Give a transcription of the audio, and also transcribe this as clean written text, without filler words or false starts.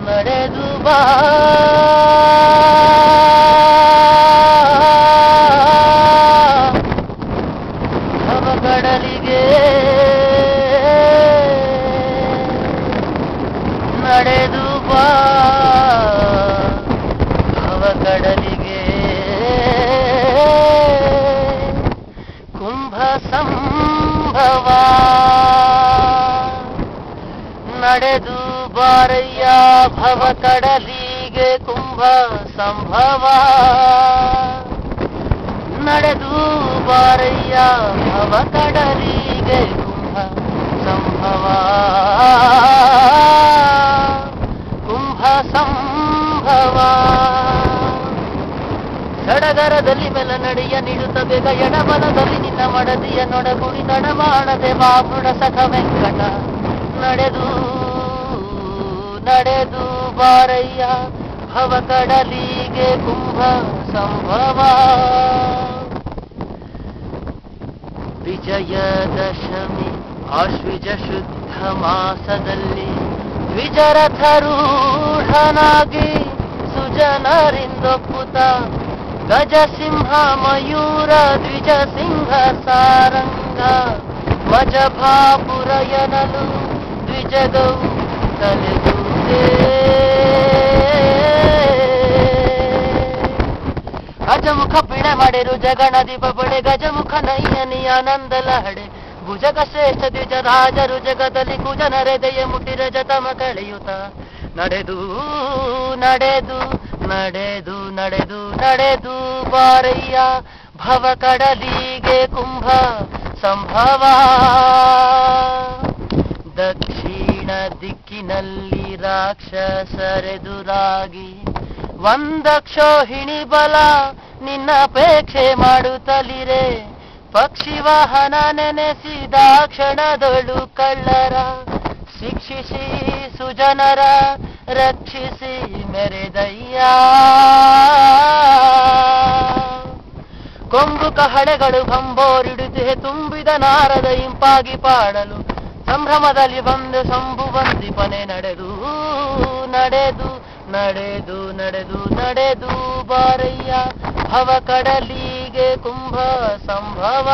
ನಡೆದು ಬಾ ಕಡಲಿಗೆ ನಡೆದು ಬಾ ಕಡಲಿಗೆ ಕುಂಭ ಸಂಭವ ನಡೆದು ಬಾರಯ್ಯ ಭವ ಕಡಲಿಗೆ ಕುಂಭ ಸಂಭವ ನಡೆದು ಬಾರಯ್ಯ ಭವ ಕಡಲಿಗೆ ಕುಂಭ ಸಂಭವ ಕುಂಭ ಸಂಭವ ಸಡಗರದಲ್ಲಿ ಮೆಲ್ಲ ನಡೆಯ ನೀಡುತ್ತ ಬೇಗ ಎಡಬಲದಲ್ಲಿ ನಿನ್ನ ಮಡದಿಯ ನೊಡಗುಡಿ ನಡಮಾಡದೆ ಬಾಬುಡ ಸಖ ವೆಂಕಟ ನಡೆದು ನಡೆದು ಬಾರಯ್ಯ ಭವ ಕಡಲಿಗೆ ಕುಂಭ ಸಂಭವ ವಿಜಯದಶಮಿ ಆಶ್ವಿಜ ಶುದ್ಧ ಮಾಸದಲ್ಲಿ ದ್ವಿಜರಥರೂಢನಾಗಿ ಸುಜನರಿಂದೊಪ್ಪುತ ಗಜಸಿಂಹ ಮಯೂರ ದ್ವಿಜ ಸಿಂಹ ಸಾರಂಗ ಮಜಭಾಪುರಯನಲು ದ್ವಿಜಗೌ ತಲೆದೂತೆ ಗಜಮುಖ ಪಿಣ ಮಾಡಿರು ಜಗಣದಿ ಬಬಳೆ ಗಜಮುಖ ನಯ್ಯನಿ ಆನಂದ ಲಹಡೆ ಭುಜಗ ಶ್ರೇಷ್ಠ ದ್ವಿಜ ರಾಜರು ಜಗದಲ್ಲಿ ಕುಜನರೆದೆಯ ಮುಟ್ಟಿರ ಜತಮ ಕಳೆಯುತ್ತ ನಡೆದು ನಡೆದು ನಡೆದು ನಡೆದು ನಡೆದು ಬಾರಯ್ಯ ಭವ ಕಡಲಿಗೆ ಕುಂಭ ಸಂಭವ ದಕ್ಷಿಣ ದಿಕ್ಕಿನಲ್ಲಿ ರಾಕ್ಷಸರೆದುರಾಗಿ ಒಂದಕ್ಷೋಹಿಣಿ ಬಲ ನಿನ್ನಪೇಕ್ಷೆ ಮಾಡುತ್ತಲಿರೆ ಪಕ್ಷಿ ವಾಹನ ನೆನೆಸಿದ ಕ್ಷಣದೊಳು ಕಳ್ಳರ ಶಿಕ್ಷಿಸಿ ಸುಜನರ ರಕ್ಷಿಸಿ ಮೆರೆದಯ್ಯ ಕೊಂಬು ಕಹಳೆಗಳು ಕಂಬೋರಿಡುತ್ತೆ ತುಂಬಿದ ನಾರದ ಇಂಪಾಗಿ ಪಾಡಲು ಸಂಭ್ರಮದಲ್ಲಿ ಬಂದು ಶಂಭು ವಂದಿಪನೆ ನಡೆದು ನಡೆದು ನಡೆದು ನಡೆದು ನಡೆದು ಬಾರಯ್ಯ ಭವ ಕಡಲಿಗೆ ಕುಂಭ ಸಂಭವ